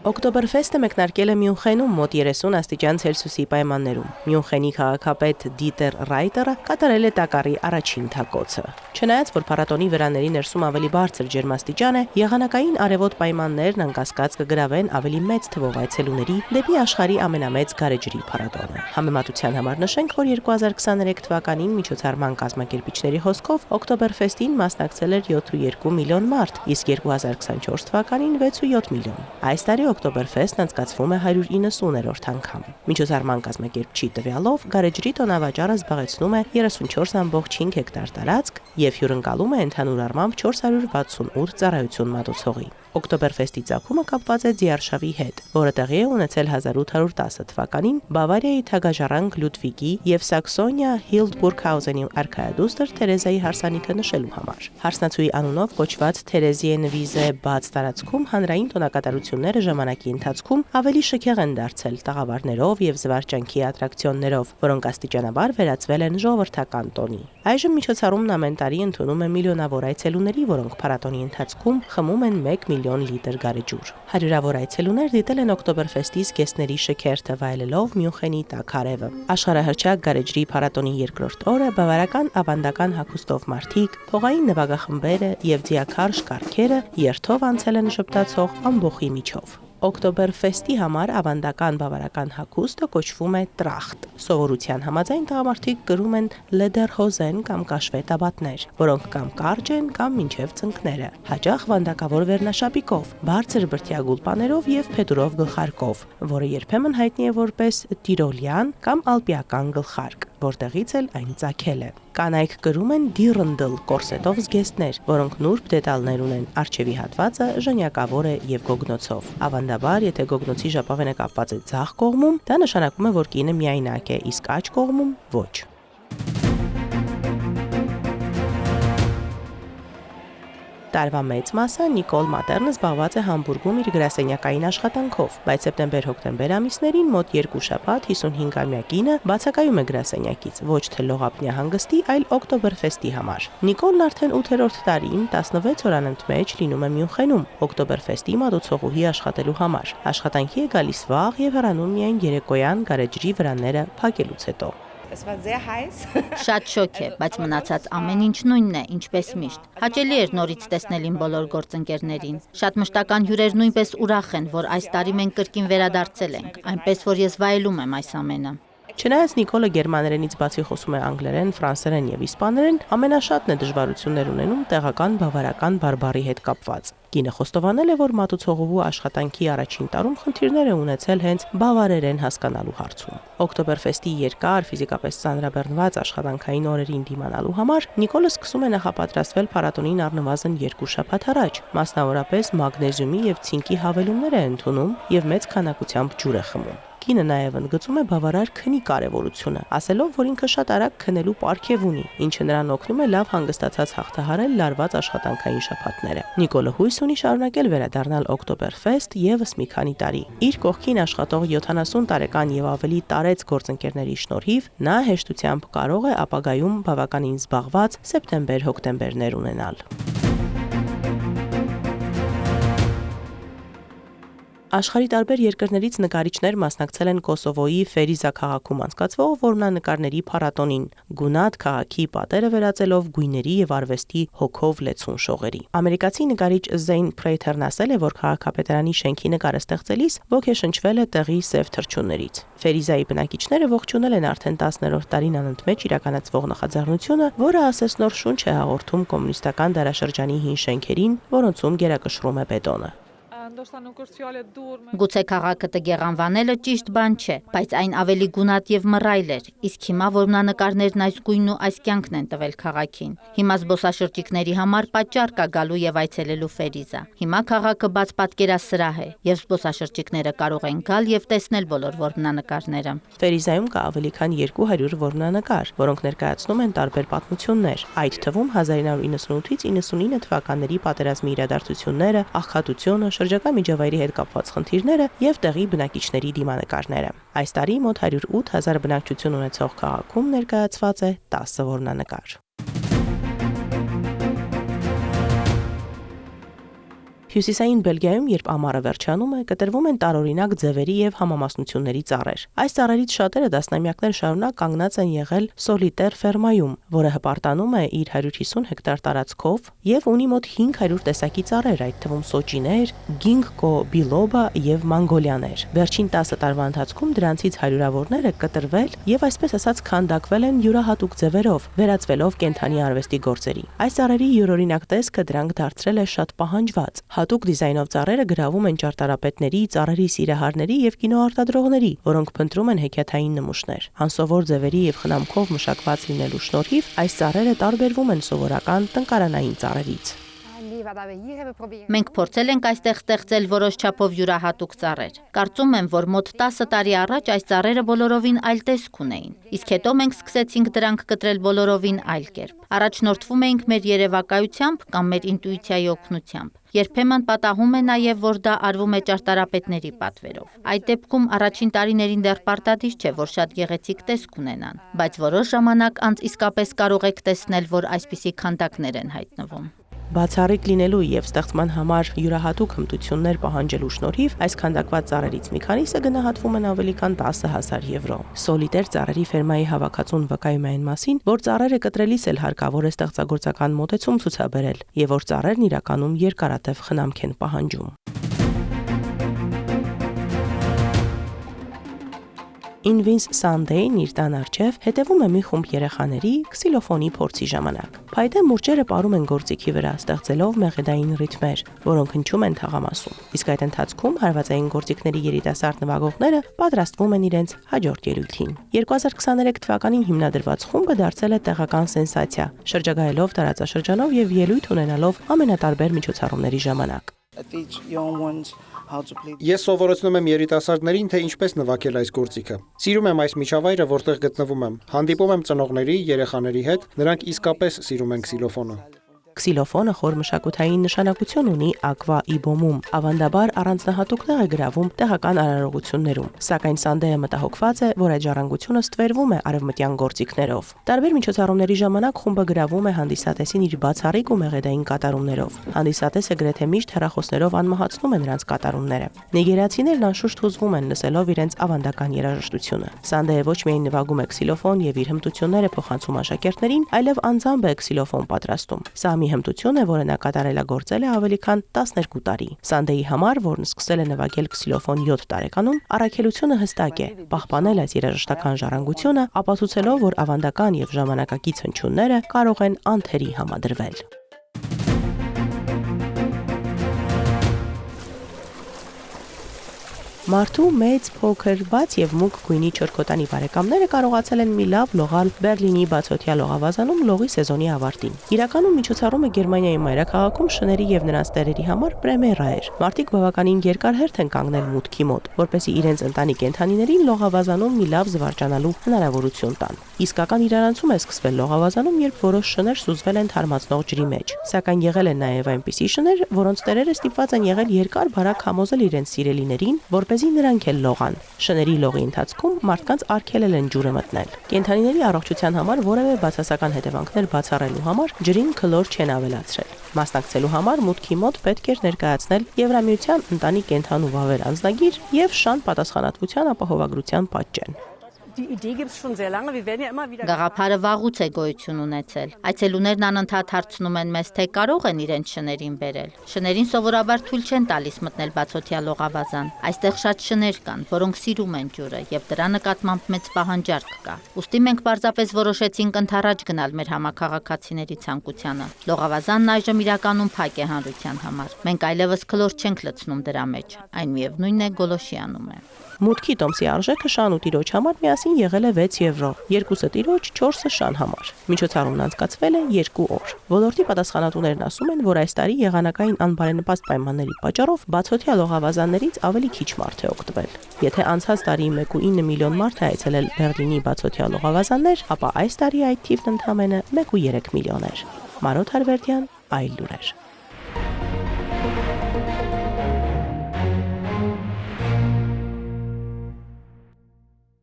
Օկտոբերֆեստը մեկնարկել է Մյունխենում մոտ 30 աստիճան Ցելսիուսի պայմաններում։ Մյունխենի քաղաքապետ Դիտեր Ռայտերը կատարել է տակառի առաջին թակոցը։ Չնայած որ փառատոնի վրանների ներսում ավելի բարձր ջերմաստիճան է, եղանակային արևոտ պայմաններն անկասկած կգրավեն ավելի մեծ թվով այցելուների դեպի աշխարհի ամենամեծ գարեջրի փառատոնը։ Համեմատության համար նշենք, որ 2023 թվականին միջոցառման կազմակերպիչների հոսքով Օկտոբերֆեստին մասնակցել էր 7.2 միլիոն մարդ, իսկ 2024 թվականին 6.7 միլիոն։ Այս տարի Օկտոբերֆեստն անցկացվում է 190-րդ անգամ։ Միջոցառման կազմակերպչի տվյալով գարեջրի տոնավաճառը զբաղեցնում է 34.5 հեկտար տարածք եւ հյուրընկալում է ընդհանուր առմամբ 468 ծառայություն մատուցողի։ Օկտոբերֆեստի ծագումը կապված է ձիարշավի հետ, որը տեղի է ունեցել 1810 թվականին Բավարիայի թագաժառանգ Լյուդվիգի եւ Սաքսոնիա Հիլդբուրգհաուզենի արքայադուստր Թերեզայի հարսանիքը նշելու համար։ Հարսնացուի անունով կոչված Թերեզիենվիզե բաց տարածքում հանրային տոնակատարությունները ժամանակի ընթացքում ավելի շքեղ են դարձել տաղավարներով եւ զվարճանքի ատրակցիոններով, որոնք աստիճանաբար վերածվել են ժողովրդական տոնի։ Այժմ միջոցառումն ամեն տարի ընդունում է միլիոնավոր այցելուների, որոնք փառատոնի ընթացքում խմում են 1 միլիոն լիտր գարեջուր։ Հարյուրավոր այցելուներ դիտել են Օկտոբերֆեստի զգեստների շքերթը վայելելով Մյունխենի տաք արևը։ Աշխարհահռչակ գարեջրի փառատոնի երկրորդ օրը բավարարական ավանդական հագուստով մարդիկ, փողային նվագախմբերը եւ ձիաքարշ կառքերը երթով անցել են ժպտացող ամբոխի միջով։ Օկտոբերֆեստի համար ավանդական բավարարական հագուստը կոչվում է տրախտ։ Սովորության համաձայն տղամարդիկ կրում են լեդերհոզեն կամ կաշվե տաբատներ, որոնք կամ կարճ են կամ մինչև ծնկները, հաճախ վանդակավոր վերնաշապիկով, բարձր բրդյա-գուլպաներով եւ փետուրով գլխարկով, որը երբեմն հայտնի է որպես տիրոլյան կամ ալպիական գլխարկ, որտեղից էլ այն ծագել է։ Կանայք կրում են դիրնդլ կորսետով զգեստներ, որոնք նուրբ դետալներ ունեն, առջևի հատվածը ժանյակավոր է եւ գոգնոցով։ Ավանդաբար, եթե գոգնոցի ժապավենը կապված է ձախ կողմում, դա նշանակում է, որ կինը միայնակ է, իսկ աջ կողմում ոչ։ Տարվա մեծ մասը Նիկոլ Մատերնը զբաղված է Համբուրգում իր գրասենյակային աշխատանքով, բայց սեպտեմբեր-հոկտեմբեր ամիսներին մոտ 2 շաբաթ 55-ամյա կինը բացակայում է գրասենյակից, ոչ թե լողապնյա հանգստի, այլ Օկտոբերֆեստի համար։ Նիկոլն արդեն 8-րդ տարին 16 օր անընդմեջ լինում է Մյունխենում Օկտոբերֆեստի մատուցողուհի աշխատելու համար։ Աշխատանքի է գալիս վաղ եւ հեռանում միայն երեկոյան գարեջրի վրանները փակելուց հետո։ Շատ շոկ է, բայց մնացած ամեն ինչ նույնն է, ինչպես միշտ։ Հաճելի էր նորից տեսնել իմ բոլոր գործընկերներին։ Շատ մշտական հյուրեր նույնպես ուրախ են, որ այս տարի մենք կրկին վերադարձել ենք, այնպես որ ես վայելում եմ այս ամենը։ Չնայած Նիկոլը գերմաներենից բացի խոսում է անգլերեն, ֆրանսերեն եւ իսպաներեն, ամենաշատն է դժվարություններ ունենում տեղական բավարարական բարբառի հետ կապված։ Կինը խոստովանել է, որ մատուցողուհու աշխատանքի առաջին տարում խնդիրներ է ունեցել հենց բավարարեն հասկանալու հարցում։ Օկտոբերֆեստի երկար, ֆիզիկապես ծանրաբեռնված աշխատանքային օրերին դիմանալու համար Նիկոլը սկսում է նախապատրաստվել փառատոնին առնվազն 2 շաբաթ առաջ, մասնավորապես մագնեզիումի եւ ցինկի հավելումներ է ընդունում եւ մեծ քանակությամբ ջուր է խմում։ Կինը նաև ընդգծում է բավարար քնի կարևորությունը, ասելով, որ ինքը շատ արագ քնելու պարգև ունի, ինչը նրան օգնում է լավ հանգստացած հաղթահարել լարված աշխատանքային շաբաթները։ Նիկոլը հույս ունի շարունակել վերադառնալ Օկտոբերֆեստ եւս մի քանի տարի։ Իր կողքին աշխատող 70 տարեկան եւ ավելի տարեց գործընկերների շնորհիվ նա հեշտությամբ կարող է ապագայում բավականին զբաղված սեպտեմբեր-հոկտեմբերներ ունենալ։ Աշխարհի տարբեր երկրներից նկարիչներ մասնակցել են Կոսովոյի Ֆերիզա քաղաքում անցկացվող որմնանկարների փառատոնին, գունատ քաղաքի պատերը վերածելով գույների եւ արվեստի հոգով լեցուն շողերի։ Ամերիկացի նկարիչ Զեյն Պրեյթերն ասել է, որ քաղաքապետարանի շենքի նկարը ստեղծելիս ոգեշնչվել է տեղի սև թռչուններից։ Ֆերիզայի բնակիչները ողջունել են արդեն 10-րդ տարին անընդմեջ իրականացվող նախաձեռնությունը, որը ասես նոր շունչ է հաղորդում կոմունիստական դարաշրջանի հին շենքերին, որոնցում գերակշռում է բետոնը։ Գուցե քաղաքը տգեղանվանելը ճիշտ բան չէ, բայց այն ավելի գունատ եւ մռայլ էր, իսկ հիմա որմնանկարներն այս գույնն ու այս կյանքն են տվել քաղաքին։ Հիմա զբոսաշրջիկների համար պատճառ կա գալու եւ այցելելու Ֆերիզա։ Հիմա քաղաքը բաց պատկերասրահ է եւ զբոսաշրջիկները կարող են գալ եւ տեսնել բոլոր որմնանկարները։ Ֆերիզայում կա ավելի քան 200 որմնանկար, որոնք ներկայացնում են տարբեր պատմություններ, այդ թվում 1998-ից 99 թվականների պատերազմի իրադարձությունները, աղքատությունը, շրջակա միջավայրի հետ կապված խնդիրները եւ տեղի բնակիչների դիմանկարները։ Այս տարի մոտ 108,000 բնակչություն ունեցող քաղաքում ներկայացված է 10 որմնանկար։ Հյուսիսային Բելգիայում, երբ ամառը վերջանում է, կտրվում են տարօրինակ ձևերի եւ համամասնությունների ծառեր։ Այս ծառերից շատերը տասնամյակներ շարունակ կանգնած են եղել Սոլիտեր ֆերմայում, որը հպարտանում է իր 150 հեկտար տարածքով եւ ունի մոտ 500 տեսակի ծառեր, այդ թվում սոճիներ, գինգկո բիլոբա եւ մանգոլյաներ։ Վերջին 10 տարվա ընթացքում դրանցից հարյուրավորները կտրվել եւ այսպես ասած քանդակվել են յուրահատուկ ձևերով, վերածվելով կենդանի արվեստի գործերի։ Այս ծառերի յուրօրինակ տեսքը դրանք դարձրել է շատ պահանջված։ Հատուկ դիզայնով ծառերը գրավում են ճարտարապետների, ծառերի սիրահարների եւ կինոարտադրողների, որոնք փնտրում են հեքիաթային նմուշներ։ Անսովոր ձևերի եւ խնամքով մշակված լինելու շնորհիվ այս ծառերը տարբերվում են սովորական տնկարանային ծառերից։ Մենք փորձել ենք այստեղ ստեղծել որոշ չափով յուրահատուկ ծառեր։ Կարծում եմ, որ մոտ 10 տարի առաջ այս ծառերը բոլորովին այլ տեսք ունեին։ Իսկ հետո մենք սկսեցինք դրանք կտրել բոլորովին այլ կերպ։ Առաջնորդվում էինք մեր երևակայությամբ կամ մեր ինտուիցիայի օգնությամբ։ Երբեմն պատահում է նաև, որ դա արվում է ճարտարապետների պատվերով։ Այդ դեպքում առաջին տարիներին դեռ պարտադիր չէ, որ շատ գեղեցիկ տեսք ունենան, բայց որոշ ժամանակ անց իսկապես կարող եք տեսնել, որ այսպիսի քանդակներ են հայտնվում։ Բացառիկ լինելու եւ ստեղծման համար յուրահատուկ հմտություններ պահանջելու շնորհիվ այս քանդակված ծառերից մի քանիսը գնահատվում են ավելի քան 10,000 եվրո։ Սոլիտեր ծառերի ֆերմայի հավաքածուն վկայում է այն մասին, որ ծառերը կտրելիս էլ հարկավոր է ստեղծագործական մոտեցում ցուցաբերել եւ որ ծառերն իրականում երկարատև խնամք են պահանջում։ Invins Sunday-ն իր տան առջև հետևում է մի խումբ երեխաների քսիլոֆոնի փորձի ժամանակ։ Փայտե մուրճերը պարում են գործիքի վրա, ստեղծելով մեղեդային ռիթմեր, որոնք հնչում են թաղամասում։ Իսկ այդ ընթացքում հարվածային գործիքների երիտասարդ նվագողները պատրաստվում են իրենց հաջորդ ելույթին։ 2023 թվականին հիմնադրված խումբը դարձել է տեղական սենսացիա, շրջագայելով տարածաշրջանով եւ ելույթ ունենալով ամենատարբեր միջոցառումների ժամանակ։ Ես սովորեցնում եմ երիտասարդներին, թե ինչպես նվագել այս գործիքը։ Սիրում եմ այս միջավայրը, որտեղ գտնվում եմ։ Հանդիպում եմ ծնողների, երեխաների հետ, նրանք իսկապես սիրում են քսիլոֆոնը։ Քսիլոֆոնը խոր մշակութային նշանակություն ունի Ակվա Իբոմում, ավանդաբար առանձնահատուկ տեղ է գրավում տեղական արարողություններում, սակայն Սանդեյը մտահոգված է, որ այդ ժառանգությունը ստվերվում է արևմտյան գործիքներով։ Տարբեր միջոցառումների ժամանակ խումբը գրավում է հանդիսատեսին իր բացառիկ ու մեղեդային կատարումներով։ Հանդիսատեսը գրեթե միշտ հեռախոսներով անմահացնում է նրանց կատարումները։ Նիգերիացիներն անշուշտ հուզվում են լսելով իրենց ավանդական երաժշտությունը։ Սանդեյը ոչ միայն նվագում է քսիլոֆոն եւ իր հմտությունները փոխանցում աշակերտներին, այլև անձամբ է քսիլոֆոն պատրաստում։ Սա մի հմտություն է, որը նա կատարելագործել է ավելի քան 12 տարի։ Սանդեյի համար, որն սկսել է նվագել քսիլոֆոն 7 տարեկանում, առաքելությունը հստակ է՝ պահպանել այս երաժշտական ժառանգությունը, ապացուցելով, որ ավանդական եւ ժամանակակից հնչյունները կարող են անթերի համադրվել։ Մարդու մեծ, փոքր, բաց եւ մուգ գույնի չորքոտանի բարեկամները կարողացել են մի լավ լողալ Բերլինի բացօթյա լողավազանում լողի սեզոնի ավարտին։ Իրականում միջոցառումը Գերմանիայի մայրաքաղաքում շների եւ նրանց տերերի համար պրեմիերա էր։ Մարդիկ բավականին երկար հերթ են կանգնել մուտքի մոտ, որպեսզի իրենց ընտանի կենդանիներին լողավազանում մի լավ զվարճանալու հնարավորություն տան։ Իսկական իրարանցում է սկսվել լողավազանում, երբ որոշ շներ սուզվել են թարմացնող ջրի մեջ։ Սակայն եղել են նաեւ այնպիսի շներ, որոնց տերերը ստիպված են եղել երկար բարակ համոզել իրենց սիրելիներին, որպեսզի նրանք էլ լողան։ Շների լողի ընթացքում մարդկանց արգելել են ջուրը մտնել։ Կենդանիների առողջության համար որևէ բացասական հետևանքներ բացառելու համար ջրին քլոր չեն ավելացրել։ Մասնակցելու համար մուտքի մոտ պետք էր ներկայացնել Եվրամիության ընտանի կենդանու վավեր անձնագիր եւ շան պատասխանատվության ապահովագրության պատճեն։ Գաղափարը վաղուց է գոյություն ունեցել։ Այցելուներն անընդհատ հարցնում են մեզ, թե կարող են իրենց շներին բերել։ Շներին սովորաբար թույլ չեն տալիս մտնել բացօթյա լողավազան։ Այստեղ շատ շներ կան, որոնք սիրում են ջուրը, եւ դրա նկատմամբ մեծ պահանջարկ կա։ Ուստի մենք պարզապես որոշեցինք ընդառաջ գնալ մեր համակարգացիների ցանկությանը։ Լողավազանն այժմ իրականում փակ է հանրության համար։ Մենք այլևս քլոր չենք լցնում դրա մեջ։ Այն միևնույնն է գոլոշիանում է։ Մուտքի տոմսի արժեքը շան ու տիրոջ համար միասին եղել է 6 եվրո, 2-ը տիրոջ, 4-ը շան համար։ Միջոցառումն անցկացվել է 2 օր։ Ոլորտի պատասխանատուներն ասում են, որ այս տարի եղանակային անբարենպաստ պայմանների պատճառով բացօթյա լողավազաններից ավելի քիչ մարդ է օգտվել։ Եթե անցած տարի 1.9 միլիոն մարդ է այցելել Բերլինի բացօթյա լողավազաններ, ապա այս տարի այդ թիվն ընդամենը 1.3 միլիոն էր։ Մարոտ Հարվերդյան, Այլ լուրեր։